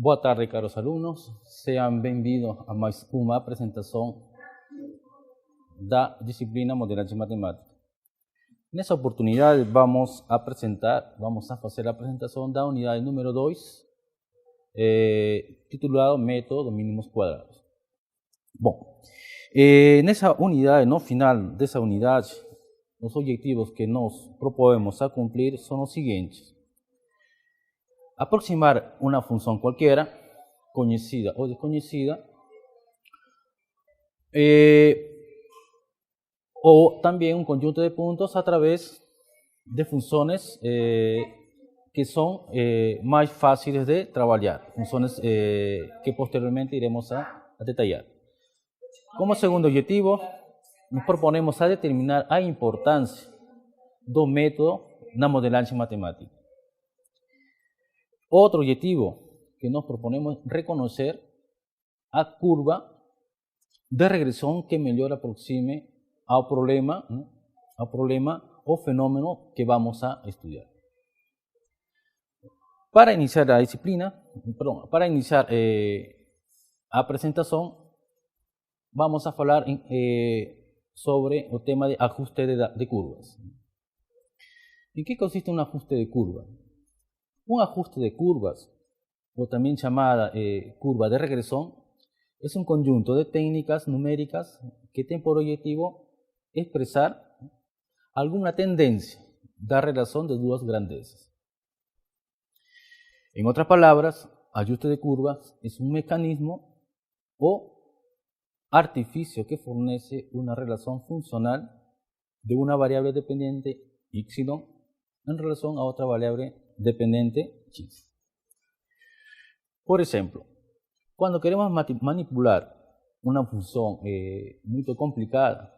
Boa tarde, caros alunos. Sejam bem-vindos a mais uma apresentação da disciplina Modelagem Matemática. Nessa oportunidade, vamos a fazer a apresentação da unidade número 2, titulado Método Mínimos Quadrados. Bom, nessa unidade, no final dessa unidade, os objetivos que nós propomos a cumprir são os seguintes: aproximar uma função qualquer, conhecida ou desconhecida, ou também um conjunto de pontos através de funções que são mais fáceis de trabalhar, funções que posteriormente iremos a detalhar. Como segundo objetivo, nos proponemos a determinar a importância do método na modelagem matemática. Outro objetivo que nos proponemos é reconhecer a curva de regressão que melhor aproxime ao problema ou fenômeno que vamos a estudar. Para iniciar a disciplina, para iniciar a apresentação, vamos a falar sobre o tema de ajuste de curvas. ¿En qué consiste un ajuste de curva? Un ajuste de curvas, o también llamada curva de regresión, es un conjunto de técnicas numéricas que tienen por objetivo expresar alguna tendencia da relación de dos grandezas. En otras palabras, ajuste de curvas es un mecanismo o artificio que fornece una relación funcional de una variable dependiente y en relación a otra variable dependiente x. Por ejemplo, cuando queremos manipular una función muy complicada,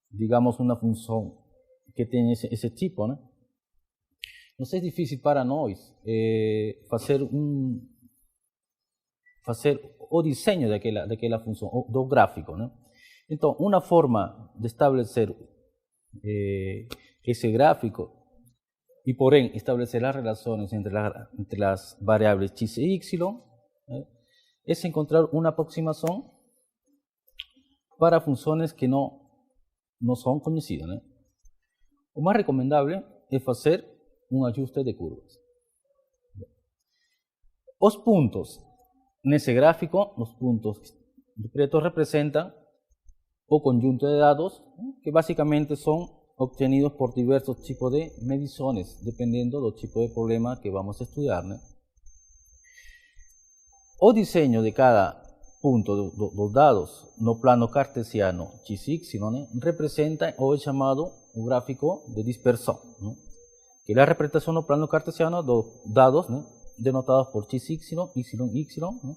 digamos una función que tiene ese tipo, ¿no? Nos es difícil para nós hacer o diseño daquela função, do gráfico, né? Então, uma forma de estabelecer esse gráfico e, porém, estabelecer as relações entre as variáveis x e y é encontrar uma aproximação para funções que não são conhecidas, né? O mais recomendável é fazer um ajuste de curvas. Os pontos nesse gráfico, os pontos de preto representam o conjunto de dados que basicamente são obtenidos por diversos tipos de medições, dependendo do tipo de problema que vamos a estudar, né? O diseño de cada ponto dos dados no plano cartesiano x, y, né, representa o chamado o gráfico de dispersão, né? Que é a representação no plano cartesiano dos dados, né, denotados por x, y, ¿no?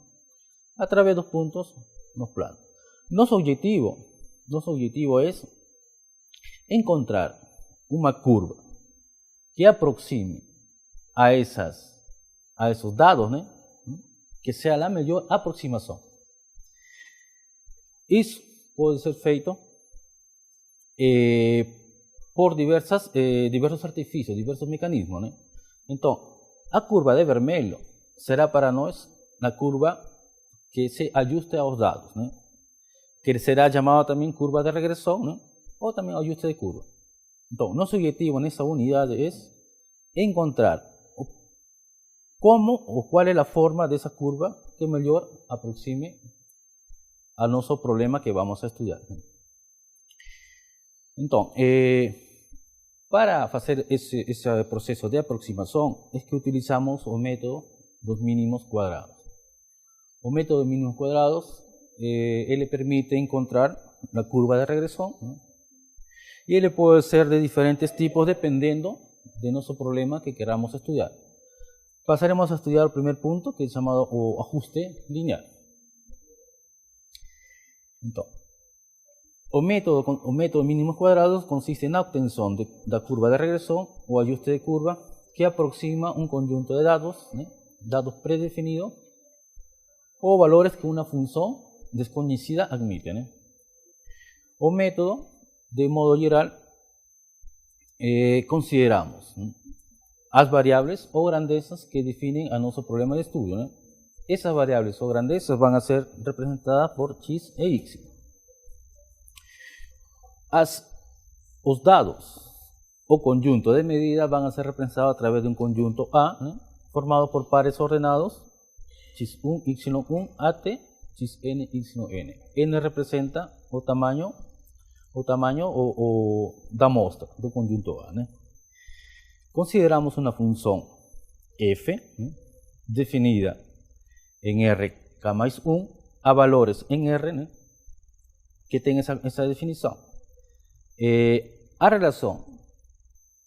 A través dos pontos nos planos. Nosso objetivo é encontrar uma curva que aproxime a esses dados, né, que seja a melhor aproximação. Isso pode ser feito por diversos artifícios, diversos mecanismos, né? Então, a curva de vermelho será para nós a curva que se ajuste aos dados, né? Que será chamada também curva de regressão, né? Ou também ajuste de curva. Então, nosso objetivo nessa unidade é encontrar qual é a forma dessa curva que melhor aproxime ao nosso problema que vamos a estudar, né? Então, para fazer esse processo de aproximação, é que utilizamos o método dos mínimos quadrados. O método de mínimos quadrados, ele permite encontrar a curva de regressão, né? E ele pode ser de diferentes tipos, dependendo de nosso problema que queramos estudar. Pasaremos a estudar o primeiro ponto, que é chamado o ajuste linear. Então, o método de mínimos quadrados consiste na obtenção da curva de regressão ou ajuste de curva que aproxima um conjunto de dados, né, dados predefinidos ou valores que uma função desconhecida admite, né? O método, de modo geral, consideramos as variáveis ou grandezas que definem a nosso problema de estudo, né? esas variables o grandezas van a ser representadas por x e y. Los dados o conjunto de medida van a ser representados a través de un conjunto A, formado por pares ordenados, x1, y1, at, xn, yn. N representa o tamaño o da mostra do conjunto A. Consideramos una función f definida en R, más 1 a valores en R que tengan esa definición. La relación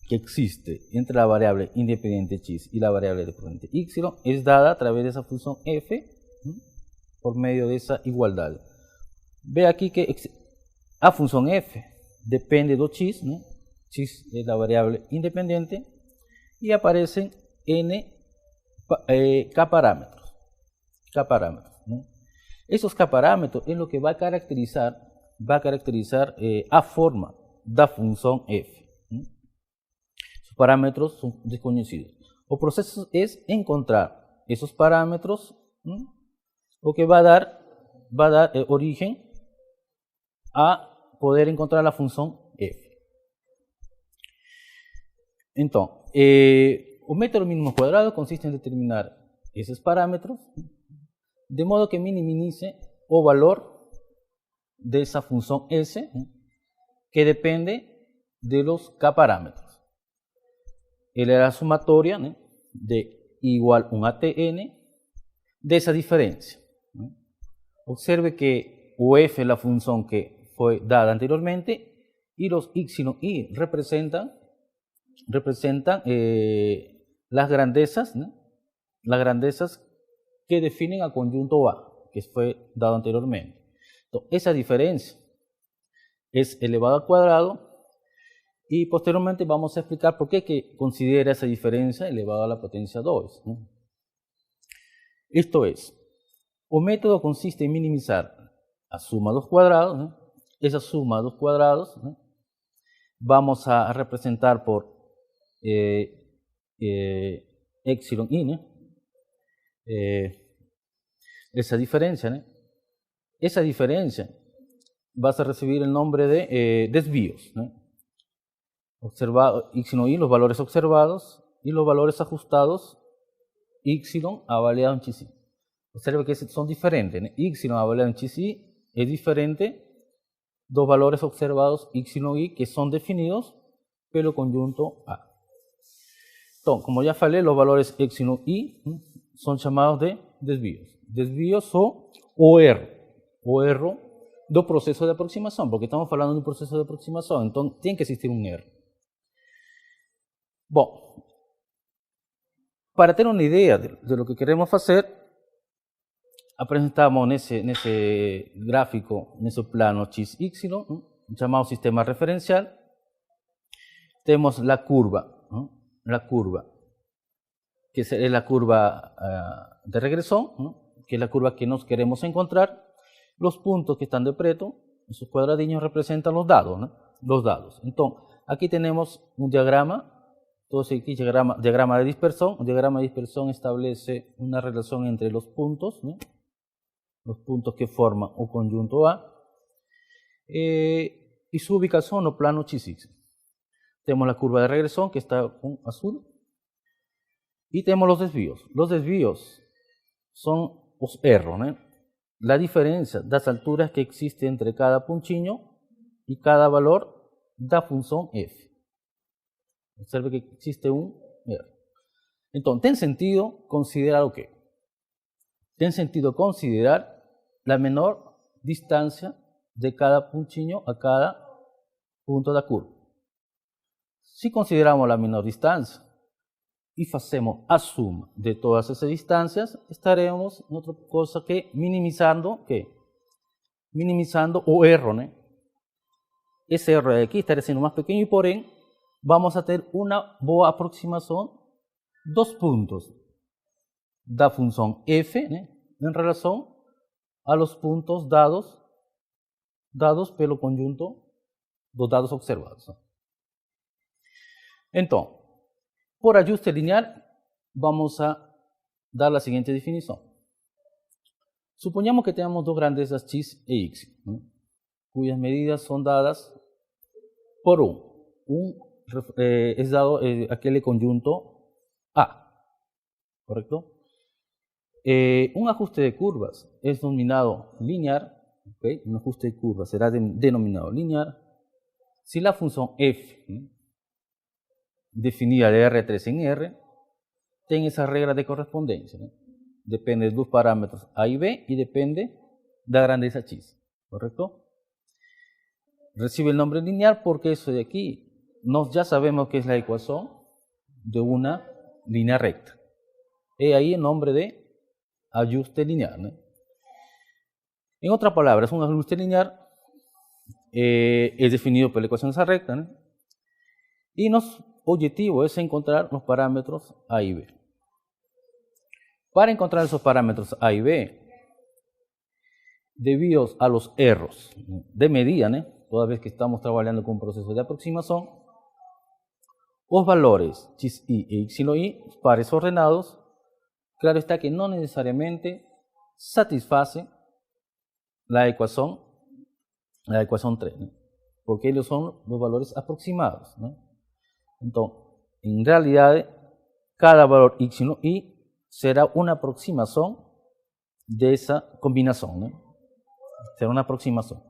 que existe entre la variable independiente x y la variable dependiente y es dada a través de esa función f por medio de esa igualdad. Ve aquí que la función f depende de x, x es la variable independiente, y aparecen n k parámetros. Esos k parámetros es lo que va a caracterizar a forma da función f. Sus parámetros son desconocidos. El proceso es encontrar esos parámetros, lo que va a dar origen a poder encontrar la función f. Entonces, el método mínimo cuadrado consiste en determinar esos parámetros de modo que minimice el valor de esa función s que depende de los k parámetros. Él era la sumatoria de igual 1 a tn de esa diferencia. Observe que f es la función que fue dada anteriormente y los y y representan las grandezas que definen al conjunto A, que fue dado anteriormente. Entonces, esa diferencia es elevada al cuadrado y posteriormente vamos a explicar por qué que considera esa diferencia elevada a la potencia 2. Esto es, el método consiste en minimizar la suma de los cuadrados. Esa suma de los cuadrados vamos a representar por epsilon i, esa diferencia. Esa diferencia vas a recibir el nombre de desvíos. Observado epsilon i, los valores observados, y los valores ajustados, epsilon avaliado en xi. Observe que son diferentes. Epsilon avaliado en xi es diferente dos valores observados epsilon i que son definidos pelo conjunto A. Entonces, como ya falei, los valores epsilon i son llamados de desvíos. Desvíos o erro do proceso de aproximación, porque estamos hablando de un proceso de aproximación, entonces tiene que existir un erro. Bueno, para tener una idea de lo que queremos hacer, presentamos en ese gráfico, en ese plano x, y, llamado sistema referencial. Tenemos la curva, que es la curva de regresión, que es la curva que nos queremos encontrar. Los puntos que están de preto, esos cuadradillos representan los dados, los dados. Entonces, aquí tenemos un diagrama. Entonces, aquí diagrama de dispersión. Un diagrama de dispersión establece una relación entre los puntos que forman el conjunto A, y su ubicación en el plano x. Tenemos la curva de regresión que está con azul, y tenemos los desvíos. Los desvíos son los erros, la diferencia de las alturas que existe entre cada puntinho y cada valor da función f. Observe que existe un error. Entonces, ¿tiene sentido considerar o qué? Tiene sentido considerar la menor distancia de cada puntinho a cada punto de la curva. Si consideramos la menor distancia y hacemos a suma de todas esas distancias, estaremos en otra cosa que minimizando o erro. Ese error de aquí estaría siendo más pequeño y por ende vamos a tener una boa aproximación dos puntos da función f en relación a los puntos dados pelo conjunto dos dados observados. Entonces, por ajuste lineal, vamos a dar la siguiente definición. Supongamos que tenemos dos grandezas x e y, ¿no? Cuyas medidas son dadas por es dado aquel conjunto A, ¿correcto? Un ajuste de curvas es denominado lineal, ¿okay? Un ajuste de curvas será denominado lineal si la función f, ¿sí?, definida de R3 en R, tiene esa regla de correspondencia, ¿no? Depende de dos parámetros A y B y depende de la grandeza x, ¿correcto? Recibe el nombre lineal porque eso de aquí, ya sabemos que es la ecuación de una línea recta. Y ahí el nombre de ajuste lineal, ¿no? En otras palabras, un ajuste lineal es definido por la ecuación de esa recta, ¿no? Y nuestro objetivo es encontrar los parámetros A y B. Para encontrar esos parámetros A y B, debido a los errores de medida, ¿no?, toda vez que estamos trabajando con un proceso de aproximación, los valores x y e y, pares ordenados, claro está que no necesariamente satisface la ecuación 3, ¿no?, porque ellos son los valores aproximados, ¿no? Entonces, en realidad, cada valor x y será una aproximación de esa combinación, ¿no? Será una aproximación.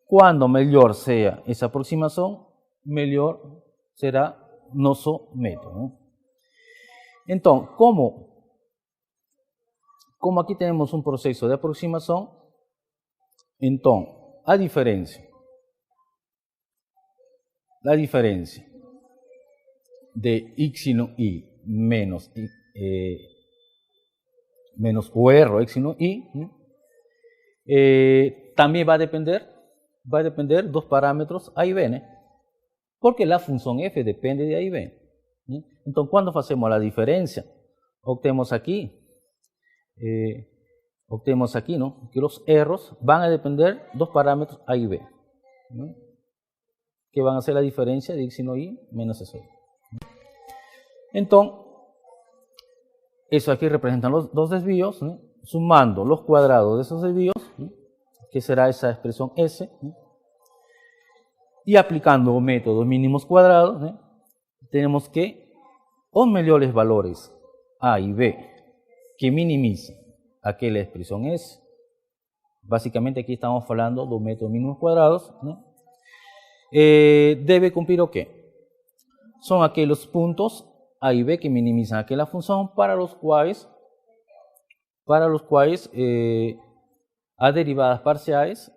Cuando mejor sea esa aproximación, mejor será nuestro método, ¿no? Entonces, como aquí tenemos un proceso de aproximación, entonces, la diferencia de x y menos o error x y, ¿no?, también va a depender de dos parámetros A y B, ¿no?, porque la función f depende de A y B, ¿no? Entonces, cuando hacemos la diferencia, obtenemos aquí, ¿no?, que los errores van a depender de dos parámetros A y B, ¿no?, que van a ser la diferencia de x y menos eso. Entonces, eso aquí representan los dos desvíos, ¿no?, sumando los cuadrados de esos desvíos, ¿no?, que será esa expresión S, ¿no?, y aplicando el método mínimos cuadrados, ¿no?, tenemos que los mejores valores A y B que minimizan aquella expresión S. Básicamente aquí estamos hablando del método mínimos cuadrados, ¿no?, debe cumplir o qué. Son aquellos puntos A y B que minimizan aquella función para los cuales as derivadas parciales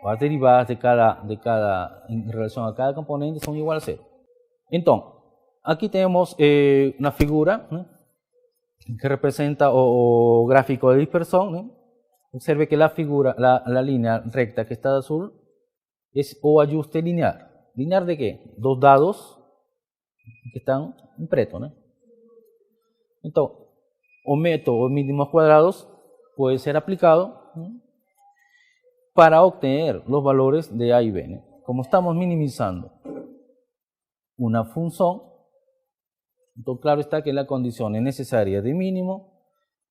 o as derivadas en relación a cada componente son iguales a 0. Entonces, aquí tenemos una figura, ¿no?, que representa o gráfico de dispersión, ¿no? Observe que la línea recta que está de azul es o ajuste lineal. ¿Lineal de qué? Dos dados que están en preto, ¿no? Entonces, o método mínimos cuadrados puede ser aplicado, ¿no?, para obtener los valores de A y B, ¿no? Como estamos minimizando una función, entonces claro está que las condiciones necesarias de mínimo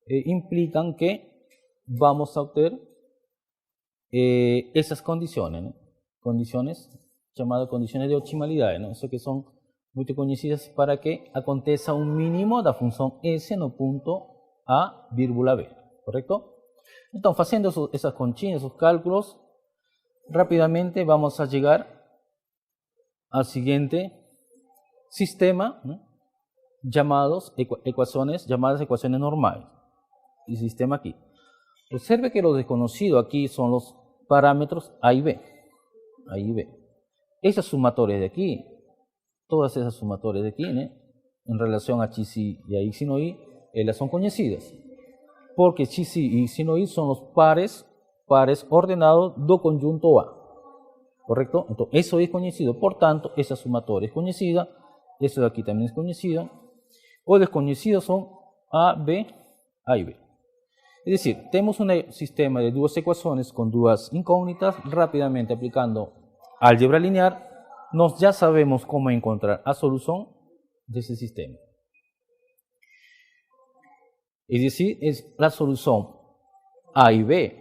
implican que vamos a obtener esas condiciones, ¿no?, condiciones llamadas condiciones de optimalidad, ¿no?, eso que son muy conocidas para que aconteça un mínimo de la función S en el punto A, vírgula B, ¿correcto? Entonces, haciendo esas continhas, esos cálculos, rápidamente vamos a llegar al siguiente sistema, ¿no?, llamadas ecuaciones normales. El sistema aquí. Observe que lo desconocido aquí son los parámetros A y B. A y B. Esas sumatorias de aquí, todas esas sumatorias de aquí, ¿no?, en relación a x y a x y, ellas son conocidas. Porque x y x y son los pares ordenados do conjunto A. ¿Correcto? Entonces, eso es conocido. Por tanto, esa sumatoria es conocida. Eso de aquí también es conocido. O desconocidos son A y B. Es decir, tenemos un sistema de dos ecuaciones con dos incógnitas. Rápidamente aplicando álgebra lineal, ya sabemos cómo encontrar la solución de ese sistema. Es decir, es la solución A y B.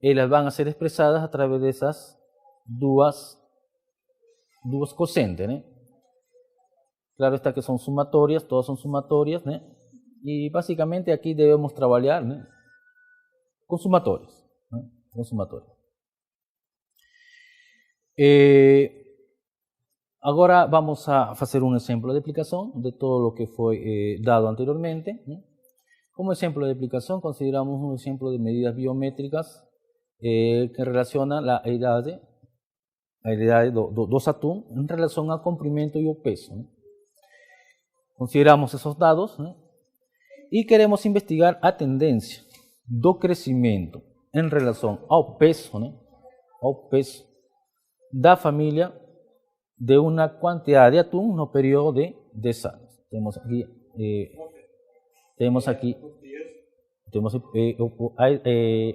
Elas van a ser expresadas a través de esas duas cocientes, ¿no? Claro está que son sumatorias, todas son sumatorias, ¿no? Y básicamente aquí debemos trabajar, ¿no?, con sumatorias, ¿no?, con sumatorias. Agora vamos a fazer um exemplo de aplicação de todo o que foi dado anteriormente, ¿no? Como exemplo de aplicação, consideramos um exemplo de medidas biométricas que relaciona a idade dos atum em relação ao comprimento e ao peso, ¿no? Consideramos esos dados, ¿no?, e queremos investigar a tendência do crescimento em relação ao peso, ¿no?, ao peso da família de uma quantidade de atum no período de 10 anos. Temos aqui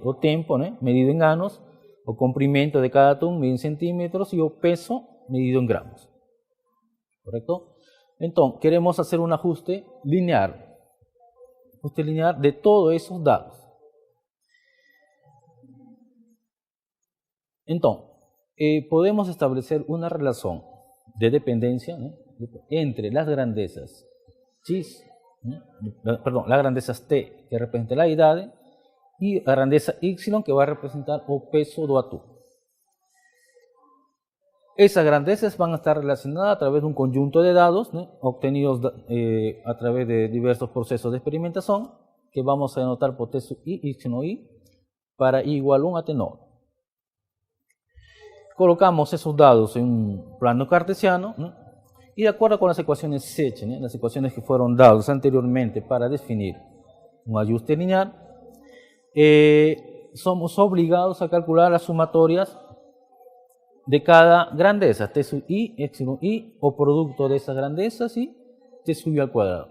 o tempo, né, medido em anos, o comprimento de cada atum medido em centímetros e o peso medido em gramos. ¿Correcto? Então, queremos fazer um ajuste linear de todos esses dados. Então, podemos establecer uma relação de dependencia, ¿no?, entre las grandezas x, ¿no?, perdón, las grandezas t que representa la idade y la grandeza y que va a representar o peso do atum. Esas grandezas van a estar relacionadas a través de un conjunto de dados, ¿no?, obtenidos a través de diversos procesos de experimentación que vamos a denotar por t sub i, y para i igual a 1 a t0. Colocamos esos dados en un plano cartesiano, ¿no?, y de acuerdo con las ecuaciones Sech, ¿no?, las ecuaciones que fueron dadas anteriormente para definir un ajuste lineal, somos obligados a calcular las sumatorias de cada grandeza, t sub i, epsilon i, o producto de esas grandezas y t sub i al cuadrado.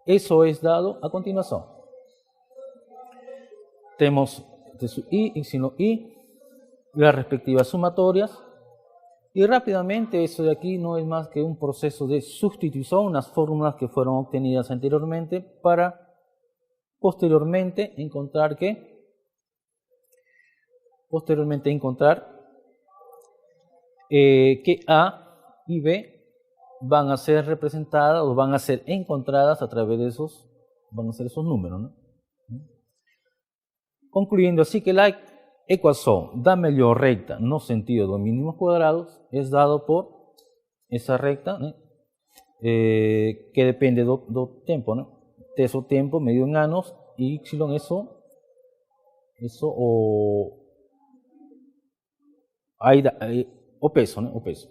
Eso es dado a continuación. Tenemos t sub i, epsilon i, las respectivas sumatorias, y rápidamente eso de aquí no es más que un proceso de sustitución, unas fórmulas que fueron obtenidas anteriormente para posteriormente encontrar que A y B van a ser representadas o van a ser encontradas a través de esos números, ¿no? Concluyendo así que la ecuación da melhor recta no sentido dos mínimos cuadrados es dado por esa recta, ¿no?, que depende do tempo, ¿no?, T es o tempo medido en anos y y o peso, ¿no?, o peso.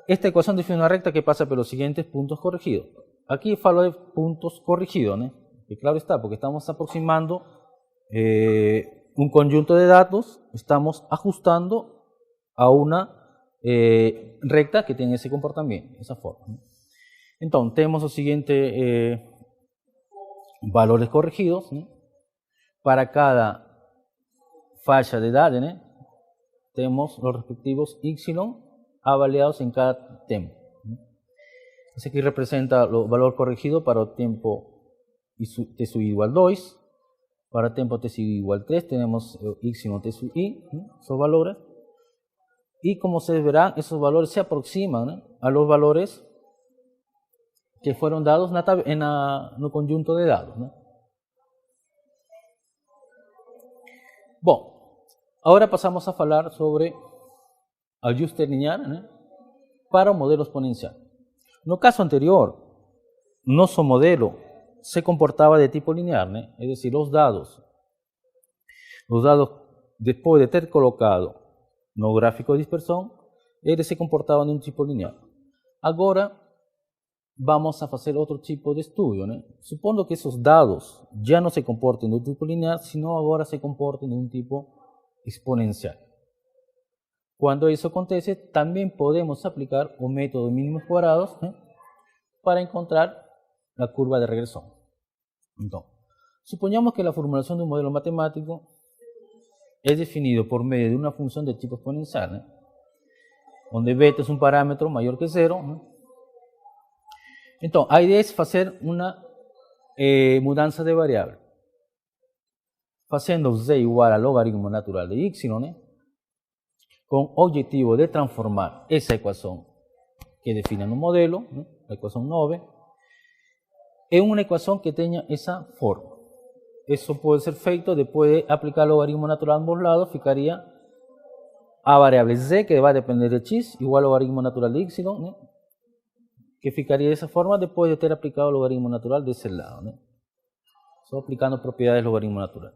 Esta ecuación define una recta que pasa por los siguientes puntos corregidos. Aquí falo de puntos corregidos, ¿no?, y claro está, porque estamos aproximando un conjunto de datos, estamos ajustando a una recta que tiene ese comportamiento, esa forma, ¿no? Entonces, tenemos los siguientes valores corregidos, ¿no?, para cada faixa de edad, ¿no?, tenemos los respectivos y avaliados en cada tiempo, ¿no? Ese aquí representa el valor corregido para el tiempo t sub i igual 2, para tiempo t sub i igual 3 tenemos y t sub i, ¿no?, esos valores, y como se verán, esos valores se aproximan, ¿no?, a los valores que fueron dados en el conjunto de dados, ¿no? Bom, ahora pasamos a hablar sobre ajuste lineal, ¿no?, para un modelo exponencial. No caso anterior, nuestro modelo se comportaba de tipo lineal, ¿no?, es decir, los dados después de ter colocado no gráfico de dispersión, eles se comportaban de un tipo lineal. Ahora vamos a hacer otro tipo de estudio, ¿no? Supondo que esos dados ya no se comporten de un tipo lineal, sino ahora se comporten de un tipo exponencial. Cuando eso acontece, también podemos aplicar un método de mínimos cuadrados, ¿no?, para encontrar la curva de regresión. Entonces, supongamos que la formulación de un modelo matemático es definido por medio de una función de tipo exponencial, ¿no?, donde beta es un parámetro mayor que 0, ¿no? Entonces, la idea es hacer una mudanza de variable. haciendo z igual al logaritmo natural de y, con objetivo de transformar esa ecuación que define un modelo, la ecuación 9, en una ecuación que tenga esa forma. Eso puede ser feito después de aplicar el logaritmo natural a ambos lados, ficaría a variable z, que va a depender de x, igual al logaritmo natural de y, que ficaría de esa forma después de ter aplicado el logaritmo natural de ese lado. Solo aplicando propiedades del logaritmo natural.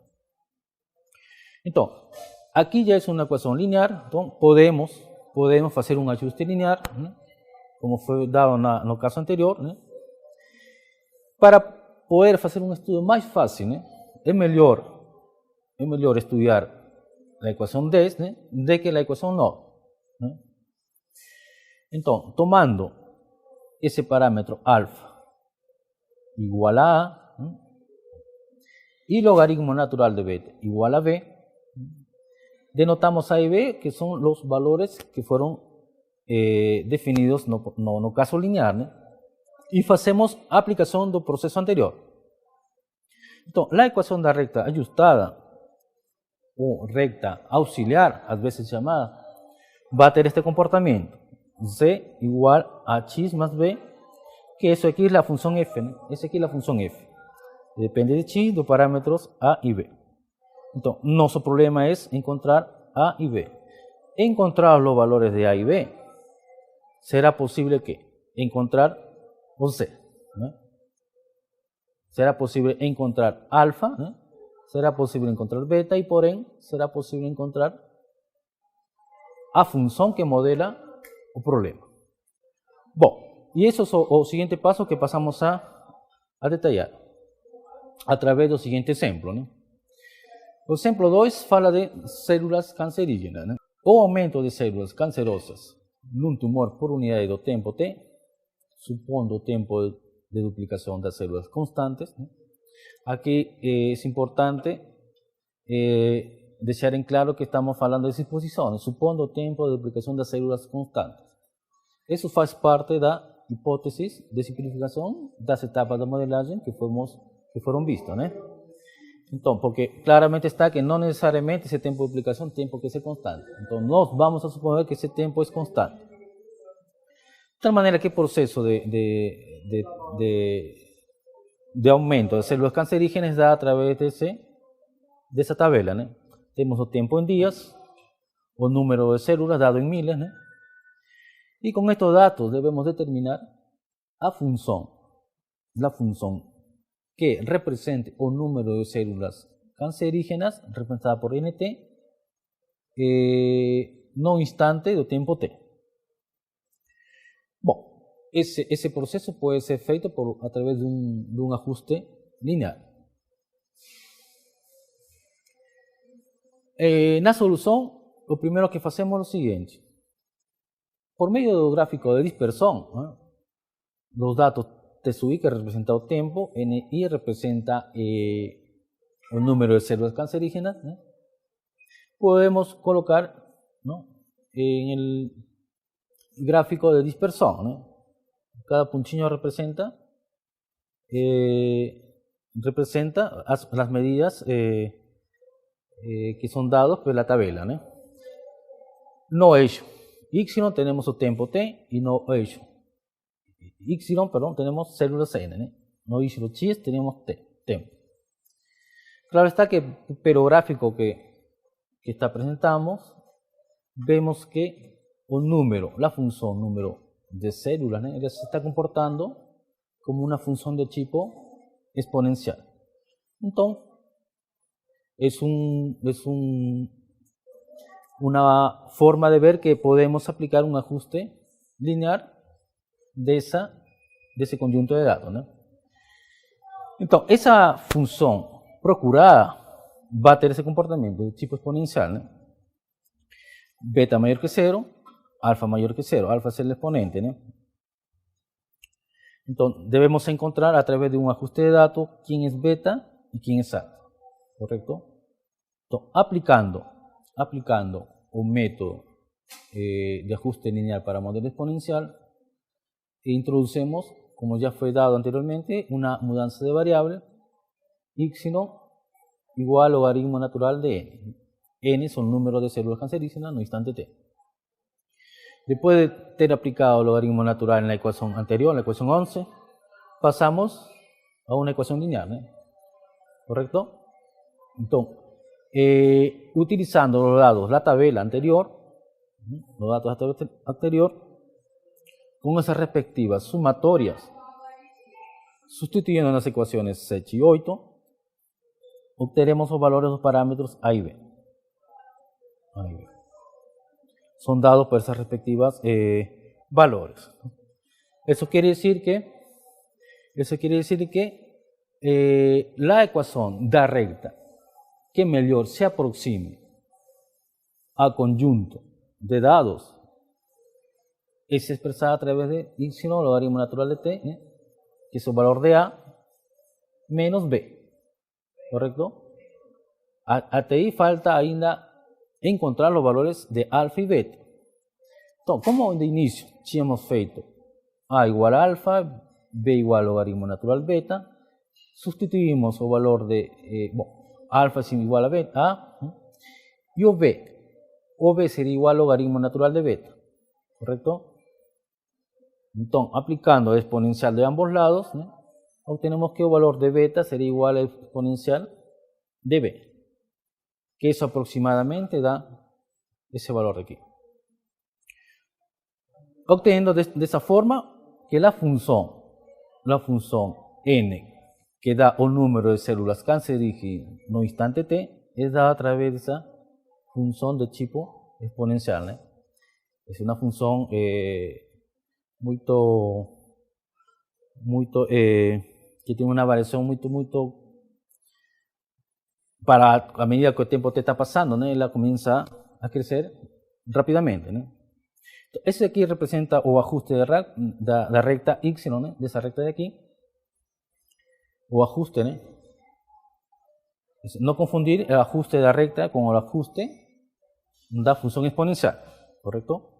Entonces, aquí ya es una ecuación lineal, entonces podemos hacer un ajuste lineal, como fue dado en el caso anterior, para poder hacer un estudio más fácil. Es mejor estudiar la ecuación 10 de que la ecuación 9. Entonces, tomando ese parámetro alfa igual a A y logaritmo natural de beta igual a B, denotamos A y B, que son los valores que fueron definidos no caso lineal, y hacemos aplicación del proceso anterior. Entonces, la ecuación de recta ajustada o recta auxiliar, a veces llamada, va a tener este comportamiento: z igual a x más b, que eso aquí es la función f, esa aquí es la función f. Depende de x, de parámetros a y b. Entonces, nuestro problema es encontrar a y b. Encontrar los valores de a y b, será posible que encontrar o c. Será posible encontrar alfa, será posible encontrar beta y por ende será posible encontrar a función que modela el problema. Bueno, y eso es el siguiente paso que pasamos a detallar a través del siguiente ejemplo. El ejemplo 2 fala de células cancerígenas. O aumento de células cancerosas num tumor por unidade do tempo t, supondo o tempo de duplicação das células constantes. Aqui é importante deixar em claro que estamos falando de exposições, supondo o tempo de duplicação das células constantes. Isso faz parte da hipótese de simplificação das etapas da modelagem que foram vistas, Então, porque claramente está que não necessariamente esse tempo de duplicação tem que ser constante. Então, nós vamos a suponer que esse tempo é constante. De tal maneira que o processo de aumento das células cancerígenas dá através dessa tabela. Temos o tempo em dias, o número de células dado em miles, e com estes dados devemos determinar a função que represente o número de células cancerígenas representada por NT no instante do tempo T. Bom, esse processo pode ser feito a través de um ajuste linear. Na solução, o primeiro que fazemos é o seguinte: por meio do gráfico de dispersão, los datos TSUI, que representa el tiempo, NI representa el número de células cancerígenas, podemos colocar en el gráfico de dispersión. Cada puntinho representa las medidas que son dadas por la tabla. No eixo Y tenemos el tiempo T y no eixo Y, tenemos células N, no eixo X tenemos tempo. Claro está que pero gráfico que presentamos, vemos que la función número de células, se está comportando como una función de tipo exponencial. Entonces, es una forma de ver que podemos aplicar un ajuste lineal de ese conjunto de datos. Entonces, esa función procurada va a tener ese comportamiento de tipo exponencial. Beta mayor que 0, alfa mayor que 0, alfa es el exponente. Entonces, debemos encontrar a través de un ajuste de datos quién es beta y quién es alfa. ¿Correcto? Entonces, aplicando un método de ajuste lineal para modelo exponencial, introducimos, como ya fue dado anteriormente, una mudanza de variable y igual al logaritmo natural de n. N son números de células cancerígenas en un instante t. Después de tener aplicado el logaritmo natural en la ecuación anterior, en la ecuación 11, pasamos a una ecuación lineal, ¿eh? ¿Correcto? Entonces, utilizando los datos de la tabla anterior, con esas respectivas sumatorias, sustituyendo en las ecuaciones 7 y 8, obtenemos los valores de los parámetros A y B. Son dados por esas respectivas valores. Eso quiere decir que la ecuación da recta que mejor se aproxime al conjunto de dados es expresada a través de y logaritmo natural de t, que es el valor de A menos B. ¿Correcto? Hasta ahí falta ainda encontrar los valores de alfa y beta. Entonces, como de inicio tínhamos feito A igual a alfa, B igual a logaritmo natural beta, sustituimos el valor de alfa es igual a beta, y o B sería igual a logaritmo natural de beta. ¿Correcto? Entonces, aplicando el exponencial de ambos lados, obtenemos que el valor de beta sería igual al exponencial de B, que eso aproximadamente da ese valor de aquí. Obteniendo de esa forma que la función n, que da un número de células cancerígenas en un instante t, es dada a través de esa función de tipo exponencial. Es una función que tiene una variación muy para a medida que el tiempo te está pasando, ella comienza a crecer rápidamente. Ese de aquí representa o ajuste de la recta y, de esa recta de aquí, o ajuste. No confundir el ajuste de la recta con el ajuste de la función exponencial, ¿correcto?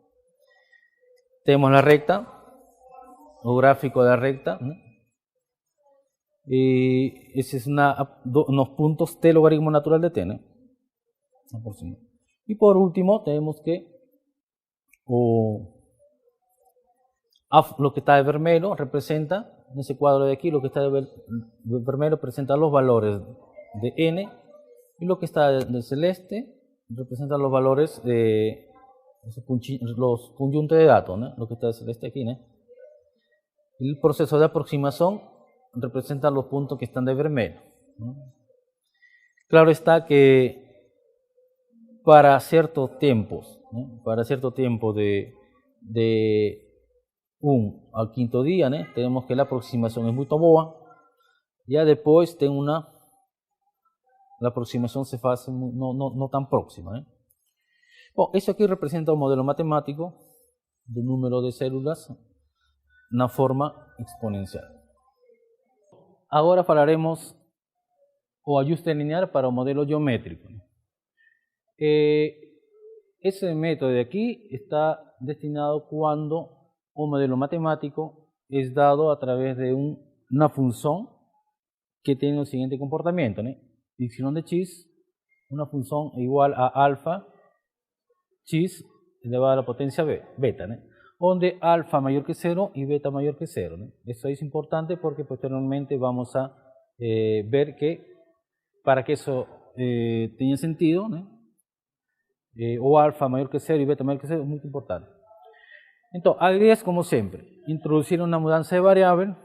Tenemos la recta, o gráfico de la recta, y ese es unos puntos t logaritmo natural de t, y por último tenemos que lo que está de vermelho representa, en ese cuadro de aquí, lo que está de vermelho representa los valores de n, y lo que está de celeste representa los valores de los conjuntos de datos, lo que está de celeste aquí. El proceso de aproximación representa los puntos que están de vermelho. Claro está que para ciertos tiempos, de 1 al quinto día, tenemos que la aproximación es muy boa. Ya después la aproximación se hace no tan próxima. Bueno, eso aquí representa un modelo matemático del número de células en forma exponencial. Ahora hablaremos o ajuste lineal para un modelo geométrico. Ese método de aquí está destinado cuando un modelo matemático es dado a través de una función que tiene el siguiente comportamiento. Y de x, una función igual a alfa x elevado a la potencia beta, donde alfa mayor que 0 y beta mayor que 0. Eso es importante porque posteriormente vamos a ver que para que eso tenga sentido, o alfa mayor que 0 y beta mayor que 0 es muy importante. Entonces, la idea es, como siempre, introducir una mudanza de variable.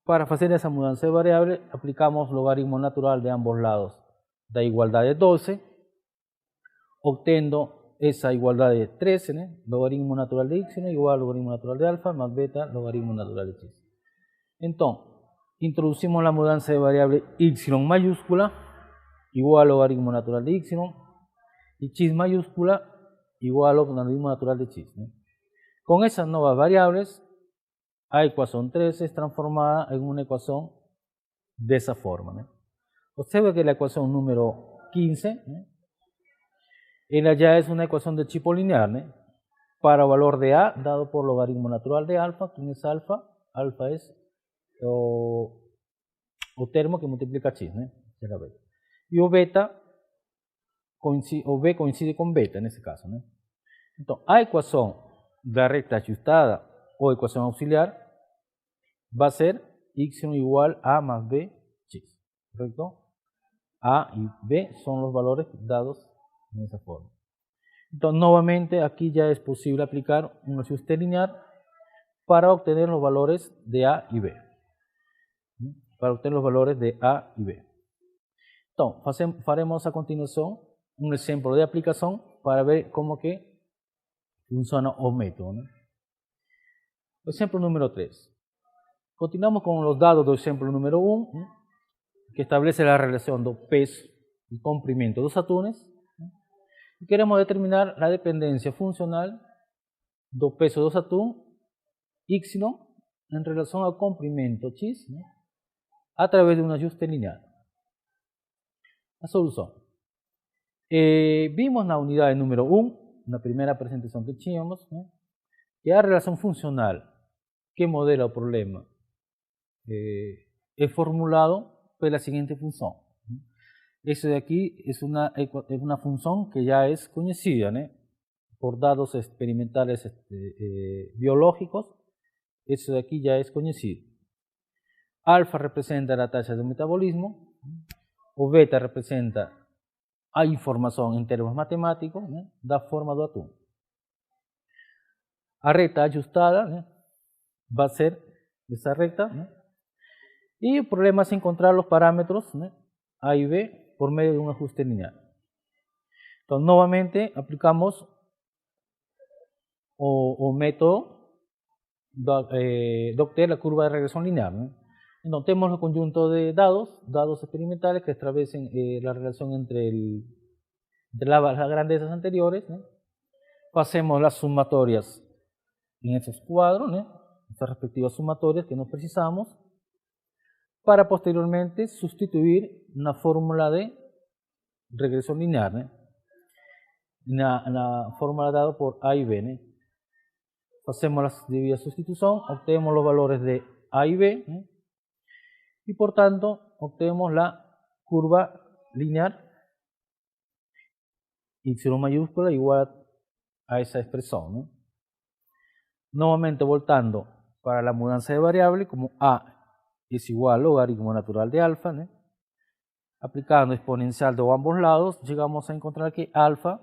Para hacer esa mudanza de variable, aplicamos logaritmo natural de ambos lados da igualdad de 12, obteniendo esa igualdad de 13, logaritmo natural de y igual a logaritmo natural de alfa más beta logaritmo natural de x. Entonces, introducimos la mudanza de variable y mayúscula igual a logaritmo natural de y x mayúscula igual a logaritmo natural de x. Con esas nuevas variables, la ecuación 13 es transformada en una ecuación de esa forma. Observe que la ecuación número 15, ella ya es una ecuación de tipo lineal, para valor de A dado por logaritmo natural de alfa. ¿Quién es alfa? Alfa es o termo que multiplica x, y o beta o B coincide con beta en ese caso, ¿no? Entonces, a ecuación de la recta ajustada o ecuación auxiliar va a ser y igual a más b x, ¿correcto? A y b son los valores dados en esa forma. Entonces, nuevamente aquí ya es posible aplicar un ajuste lineal para obtener los valores de A y B. Para obtener los valores de A y B. Entonces, faremos a continuación un ejemplo de aplicación para ver cómo que funciona o método, ¿no? Ejemplo número 3. Continuamos con los dados del ejemplo número 1, ¿no? Que establece la relación de peso y comprimento de los atunes. ¿No? Y queremos determinar la dependencia funcional do peso dos atún y en relación al comprimento x, ¿no? A través de un ajuste lineal. La solución. Vimos la unidad número 1, la primera presentación que teníamos, ¿no? Que la relación funcional que modela el problema es formulado por la siguiente función. ¿No? Eso de aquí es una función que ya es conocida, ¿no? Por datos experimentales biológicos. Eso de aquí ya es conocido. Alfa representa la tasa de metabolismo, o beta representa a información en términos matemáticos, ¿no? Da forma do atún. A recta ajustada, ¿no? Va a ser esa recta, ¿no? Y el problema es encontrar los parámetros, ¿no? A y B por medio de un ajuste lineal. Entonces, nuevamente aplicamos o método de obtener la curva de regresión lineal, ¿no? Entonces, tenemos el conjunto de dados experimentales que establecen la relación entre las grandezas anteriores, ¿no? Hacemos las sumatorias en esos cuadros, ¿no? Estas respectivas sumatorias que nos precisamos, para posteriormente sustituir una fórmula de regresión lineal, ¿no? La fórmula dada por A y B, ¿no? Hacemos la debida sustitución, obtenemos los valores de A y B, ¿no? Y por tanto obtenemos la curva lineal y mayúscula igual a esa expresión, ¿no? Nuevamente voltando para la mudanza de variable, como A es igual al logaritmo natural de alfa, ¿no? Aplicando exponencial de ambos lados, llegamos a encontrar que alfa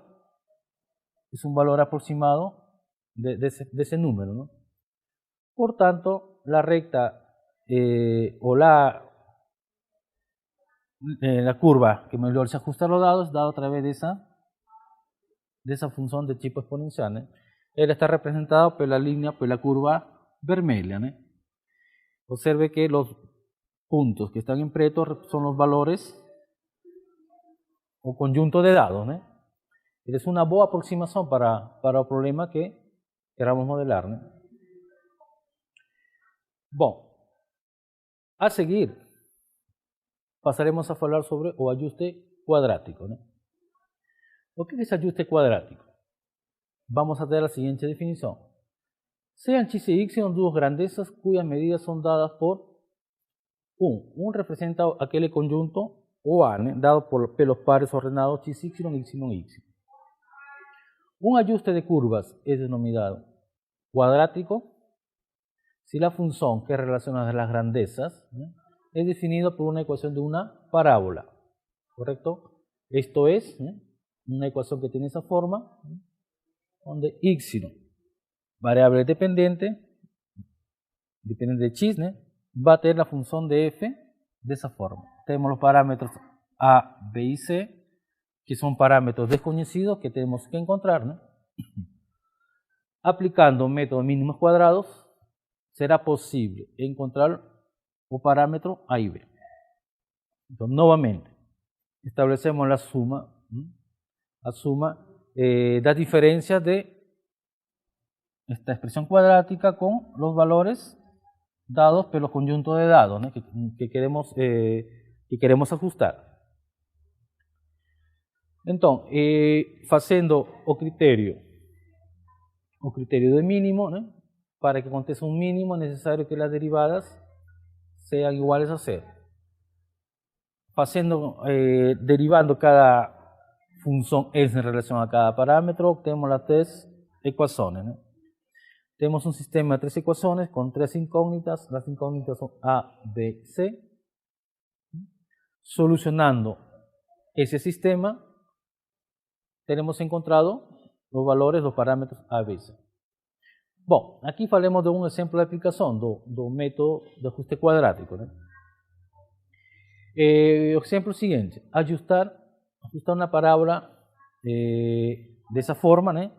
es un valor aproximado de ese número, ¿no? Por tanto, la recta o la curva que mejor se ajusta a los dados, dado a través de esa función de tipo exponencial, ¿no? Él está representado por la línea, por la curva vermelha, ¿no? Observe que los puntos que están en preto son los valores o conjunto de dados, ¿no? Es una buena aproximación para el problema que queramos modelar, ¿no? Bueno, a seguir pasaremos a hablar sobre el ajuste cuadrático, ¿no? ¿Qué es ajuste cuadrático? Vamos a tener la siguiente definición. Sean x y y dos grandezas cuyas medidas son dadas por 1. 1 representa aquel conjunto o A, ¿no? Dado por los pares ordenados x, y, y. Un ajuste de curvas es denominado cuadrático si la función que relaciona las grandezas, ¿no? Es definido por una ecuación de una parábola, ¿correcto? Esto es, ¿no? Una ecuación que tiene esa forma, ¿no? Donde y, variable dependiente de x, ¿no? Va a tener la función de f de esa forma. Tenemos los parámetros a, b y c, que son parámetros desconocidos que tenemos que encontrar, ¿no? Aplicando métodos mínimos cuadrados, será posible encontrar un parámetro a y b. Entonces, nuevamente, establecemos la suma, ¿no? La suma de las diferencias de esta expresión cuadrática con los valores dados por los conjuntos de dados, ¿no? que queremos ajustar. Entonces, haciendo o criterio de mínimo, ¿no? Para que aconteça un mínimo es necesario que las derivadas sean iguales a cero. derivando cada función S en relación a cada parámetro, tenemos las tres ecuaciones, ¿no? Tenemos un sistema de tres ecuaciones con tres incógnitas. Las incógnitas son A, B, C. Solucionando ese sistema, tenemos encontrado los valores, los parámetros A, B, C. Bom, aqui falemos de um exemplo de aplicação do método de ajuste quadrático, né? O exemplo seguinte: ajustar uma parábola dessa forma, né?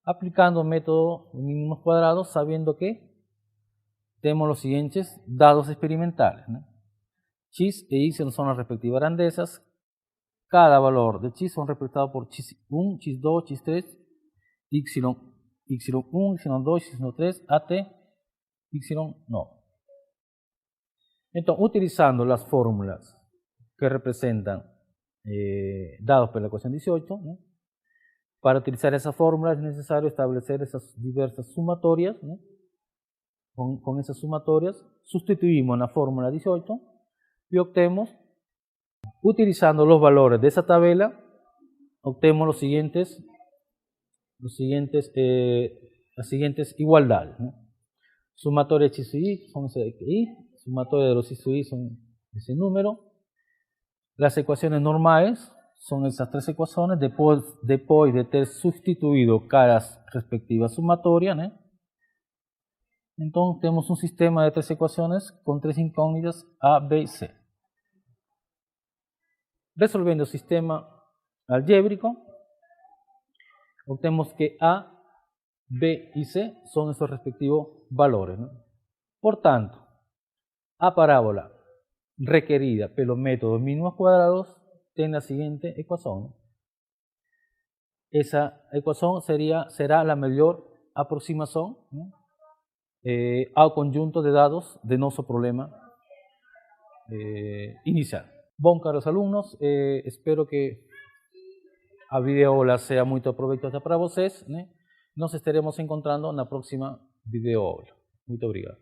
Aplicando o método de mínimos cuadrados, sabendo que temos os seguintes dados experimentales, né? X e Y são as respectivas grandezas. Cada valor de X son representados por X1, X2, X3, Y1, Y2, Y3, AT, Y no. Entonces, utilizando las fórmulas que representan dados por la ecuación 18, ¿no? Para utilizar esa fórmula es necesario establecer esas diversas sumatorias, ¿no? Con esas sumatorias sustituimos la fórmula 18 y obtenemos, utilizando los valores de esa tabla, obtenemos las siguientes igualdades, ¿no? Sumatoria de X y Y son ese de Y, sumatoria de los X y Y son ese número. Las ecuaciones normales son esas tres ecuaciones después de ter sustituido cada respectiva sumatoria, ¿no? Entonces tenemos un sistema de tres ecuaciones con tres incógnitas A, B y C. Resolviendo el sistema algébrico, obtenemos que A, B y C son esos respectivos valores, ¿no? Por tanto, a parábola requerida por los métodos mínimos cuadrados tiene la siguiente ecuación. Esa ecuación será la mejor aproximación, ¿no? Al conjunto de dados de nuestro problema inicial. Bom, caros alumnos, espero que a videoaula sea muy proveitosa para vocês, ¿no? Nos estaremos encontrando en la próxima videoaula. Muito obrigado.